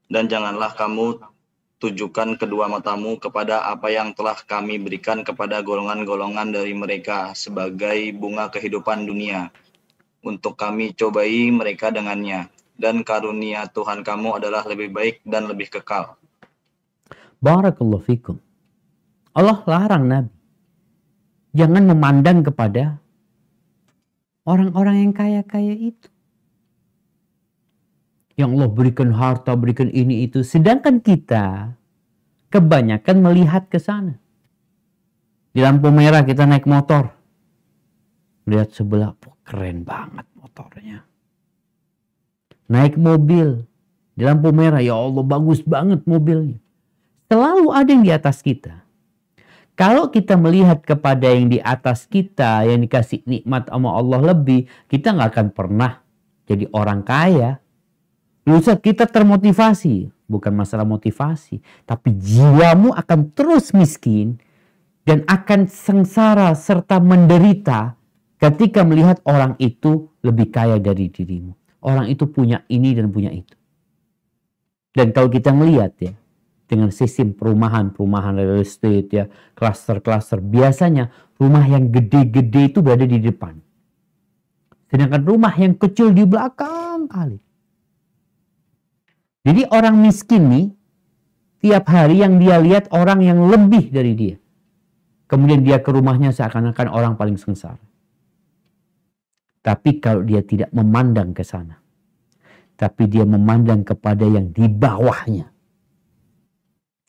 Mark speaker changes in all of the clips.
Speaker 1: Dan janganlah kamu tujukan kedua matamu kepada apa yang telah kami berikan kepada golongan-golongan dari mereka sebagai bunga kehidupan dunia, untuk kami cobai mereka dengannya. Dan karunia Tuhan kamu adalah lebih baik dan lebih kekal.
Speaker 2: Barakallahu fikum. Allah larang Nabi, jangan memandang kepada orang-orang yang kaya-kaya itu. Yang Allah berikan harta, berikan ini itu. Sedangkan kita kebanyakan melihat ke sana. Di lampu merah kita naik motor. Lihat sebelah, keren banget motornya. Naik mobil. Di lampu merah, ya Allah bagus banget mobilnya. Selalu ada yang di atas kita. Kalau kita melihat kepada yang di atas kita, yang dikasih nikmat sama Allah lebih, kita nggak akan pernah jadi orang kaya. Lusa kita termotivasi, bukan masalah motivasi, tapi jiwamu akan terus miskin dan akan sengsara serta menderita ketika melihat orang itu lebih kaya dari dirimu. Orang itu punya ini dan punya itu. Dan kalau kita melihat ya, dengan sistem perumahan real estate ya, klaster-klaster, biasanya rumah yang gede-gede itu berada di depan. Sedangkan rumah yang kecil di belakang kali. Jadi orang miskin nih, tiap hari yang dia lihat orang yang lebih dari dia. Kemudian dia ke rumahnya seakan-akan orang paling sengsara. Tapi kalau dia tidak memandang ke sana, tapi dia memandang kepada yang di bawahnya.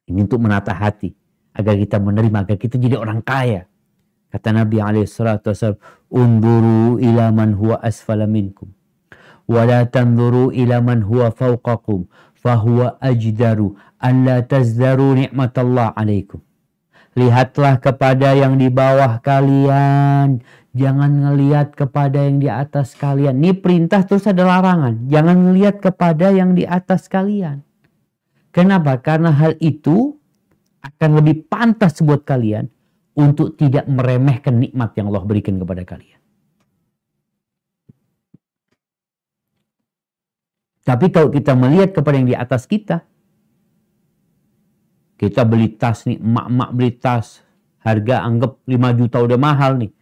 Speaker 2: Ini untuk menata hati, agar kita menerima, agar kita jadi orang kaya. Kata Nabi SAW, "Unduru ila man huwa asfala minkum. Wala tanzuru ila man huwa fawqakum, fahuwa ajdaru an la tazdaru ni'matallah alaikum." Lihatlah kepada yang di bawah kalian, jangan ngelihat kepada yang di atas kalian. Ini perintah terus ada larangan, jangan ngelihat kepada yang di atas kalian. Kenapa? Karena hal itu akan lebih pantas buat kalian untuk tidak meremehkan nikmat yang Allah berikan kepada kalian. Tapi kalau kita melihat kepada yang di atas kita beli tas nih, emak-emak beli tas, harga anggap 5 juta udah mahal nih.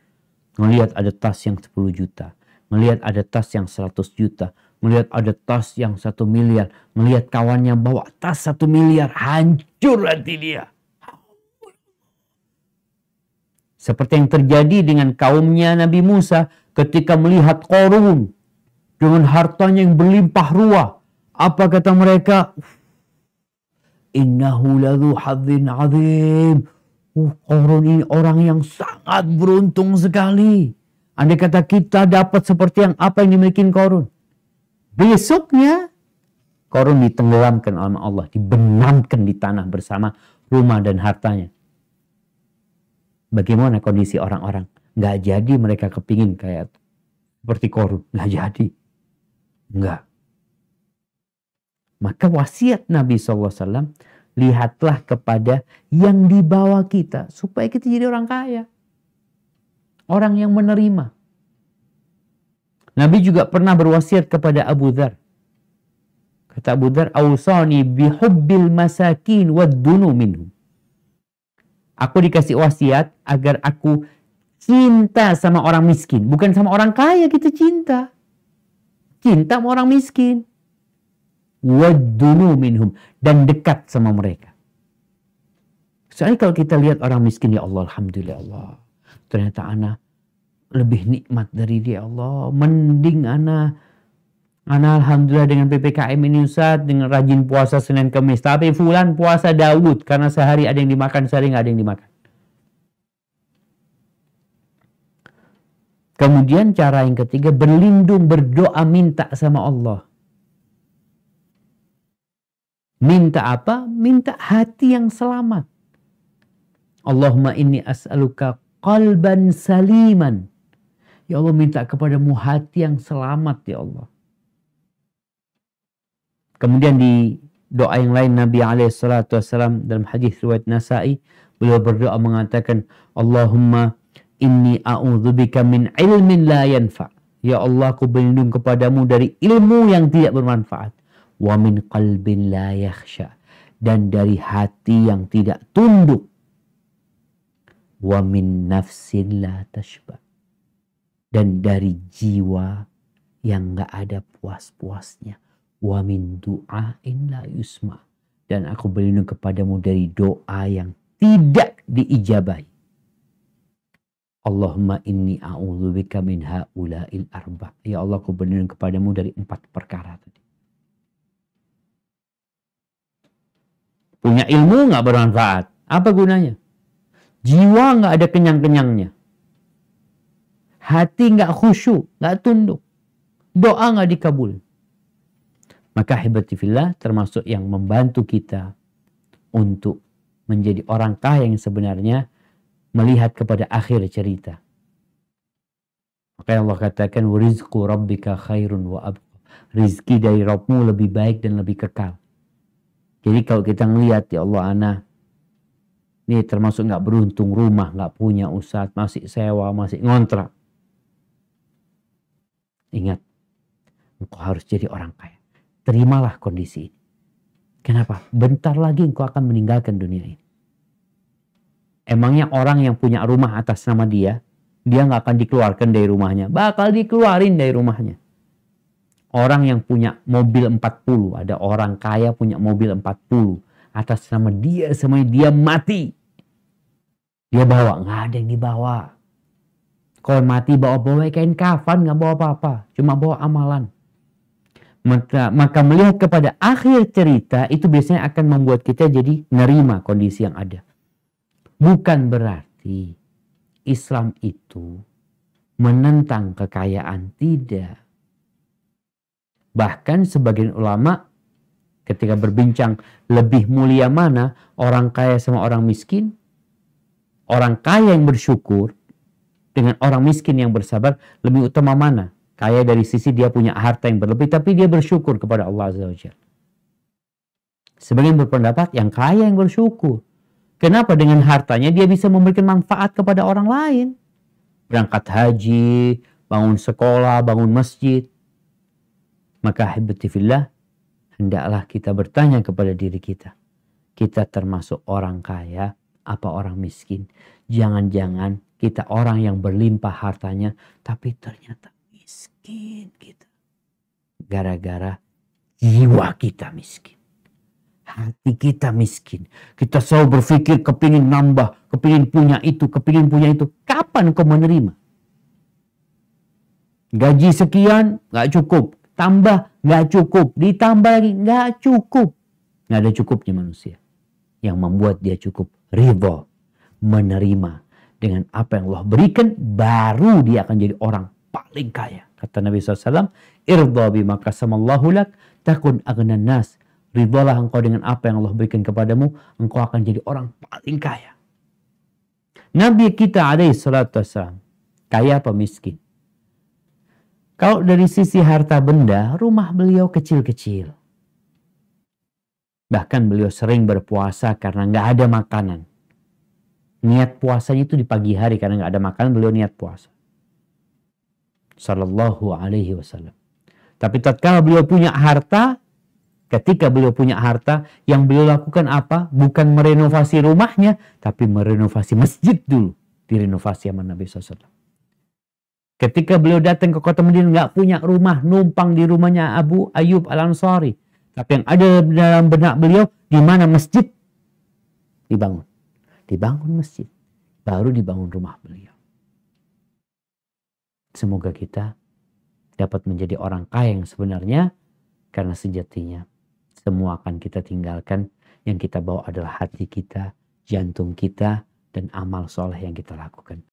Speaker 2: Melihat ada tas yang 10 juta, melihat ada tas yang 100 juta, melihat ada tas yang 1 miliar, melihat kawannya bawa tas 1 miliar, hancur hati dia. Seperti yang terjadi dengan kaumnya Nabi Musa ketika melihat Qarun dengan hartanya yang berlimpah ruah. Apa kata mereka? Innahu ladzu hadzin azim. Qarun ini orang yang sangat beruntung sekali. Andai kata kita dapat seperti yang apa yang dimiliki Qarun. Besoknya Qarun ditenggelamkan oleh Allah, dibenamkan di tanah bersama rumah dan hartanya. Bagaimana kondisi orang-orang? Nggak jadi mereka kepingin kayak seperti Qarun. Nggak jadi. Enggak. Maka wasiat Nabi SAW, lihatlah kepada yang di bawah kita. Supaya kita jadi orang kaya. Orang yang menerima. Nabi juga pernah berwasiat kepada Abu Dzar. Kata Abu Dzar, "Awsani bihubbil masakin waddunu minhum." Aku dikasih wasiat agar aku cinta sama orang miskin. Bukan sama orang kaya kita cinta. Cinta sama orang miskin. Waddunu minhum. Dan dekat sama mereka. Soalnya kalau kita lihat orang miskin, ya Allah, alhamdulillah Allah. Ternyata ana lebih nikmat dari dia, Allah. Mending ana alhamdulillah dengan PPKM ini Ustaz, dengan rajin puasa Senin Kamis. Tapi fulan puasa Daud karena sehari ada yang dimakan, sehari nggak ada yang dimakan. Kemudian cara yang ketiga, berlindung, berdoa, minta sama Allah. Minta apa? Minta hati yang selamat. Allahumma inni as'aluka qalban saliman. Ya Allah, minta kepadamu hati yang selamat ya Allah. Kemudian di doa yang lain Nabi SAW dalam hadis riwayat Nasa'i, beliau berdoa mengatakan, Allahumma inni a'udzubika min ilmin la yanfa. Ya Allah, aku berlindung kepadamu dari ilmu yang tidak bermanfaat. wa min qalbin la yakhsha, dan dari hati yang tidak tunduk, wa min nafsin la tashba, dan dari jiwa yang gak ada puas-puasnya, wa min du'ain la yusma, dan aku berlindung kepadamu dari doa yang tidak diijabahi. Allahumma inni a'udzubika min haula'il arba. Ya Allah, aku berlindung kepadamu dari 4 perkara tadi. Punya ilmu gak bermanfaat, apa gunanya? Jiwa gak ada kenyang-kenyangnya. Hati gak khusyuk, gak tunduk. Doa gak dikabul. Maka hibatifillah termasuk yang membantu kita untuk menjadi orang kaya yang sebenarnya melihat kepada akhir cerita. Maka Allah katakan rizqu rabbika khairun wa abqa. Rizki dari Rabbmu lebih baik dan lebih kekal. Jadi kalau kita ngelihat, ya Allah, ana ini termasuk gak beruntung, rumah gak punya, usaha masih sewa, masih ngontrak. Ingat, engkau harus jadi orang kaya. Terimalah kondisi ini. Kenapa? Bentar lagi engkau akan meninggalkan dunia ini. Emangnya orang yang punya rumah atas nama dia gak akan dikeluarkan dari rumahnya? Bakal dikeluarin dari rumahnya. Orang yang punya mobil 40, ada orang kaya punya mobil 40 atas nama dia, semuanya dia mati. Dia bawa, gak ada yang dibawa. Kalau mati bawa kain kafan, gak bawa apa-apa, cuma bawa amalan. Maka melihat kepada akhir cerita itu biasanya akan membuat kita jadi nerima kondisi yang ada. Bukan berarti Islam itu menentang kekayaan, tidak. Bahkan sebagian ulama ketika berbincang lebih mulia mana orang kaya sama orang miskin, orang kaya yang bersyukur dengan orang miskin yang bersabar lebih utama mana? Kaya dari sisi dia punya harta yang berlebih tapi dia bersyukur kepada Allah Azza wa Jalla. Sebagian berpendapat yang kaya yang bersyukur. Kenapa? Dengan hartanya dia bisa memberikan manfaat kepada orang lain. Berangkat haji, bangun sekolah, bangun masjid. Maka hibatifillah, hendaklah kita bertanya kepada diri kita. Kita termasuk orang kaya apa orang miskin? Jangan-jangan kita orang yang berlimpah hartanya tapi ternyata miskin kita. Gara-gara jiwa kita miskin. Hati kita miskin. Kita selalu berpikir kepingin nambah, kepingin punya itu, kepingin punya itu. Kapan kau menerima? Gaji sekian, gak cukup. Tambah, gak cukup. Ditambah lagi, gak cukup. Gak ada cukupnya manusia. Yang membuat dia cukup ridha, menerima dengan apa yang Allah berikan, baru dia akan jadi orang paling kaya. Kata Nabi SAW, irda bima qasamallahu lak, takun aghnan nas. Ridhalah engkau dengan apa yang Allah berikan kepadamu, engkau akan jadi orang paling kaya. Nabi kita alaihi salatu wassalam, kaya apa miskin? Kalau dari sisi harta benda, rumah beliau kecil-kecil. Bahkan beliau sering berpuasa karena nggak ada makanan. Niat puasanya itu di pagi hari karena nggak ada makanan, beliau niat puasa. Sallallahu alaihi wasallam. Tapi tatkala beliau punya harta, ketika beliau punya harta, yang beliau lakukan apa? Bukan merenovasi rumahnya, tapi merenovasi masjid dulu. Direnovasi sama Nabi SAW. Ketika beliau datang ke kota Madinah, nggak punya rumah, numpang di rumahnya Abu Ayyub Al-Ansari. Tapi yang ada dalam benak beliau, di mana masjid? Dibangun. Dibangun masjid. Baru dibangun rumah beliau. Semoga kita dapat menjadi orang kaya yang sebenarnya, karena sejatinya semua akan kita tinggalkan. Yang kita bawa adalah hati kita, jantung kita, dan amal soleh yang kita lakukan.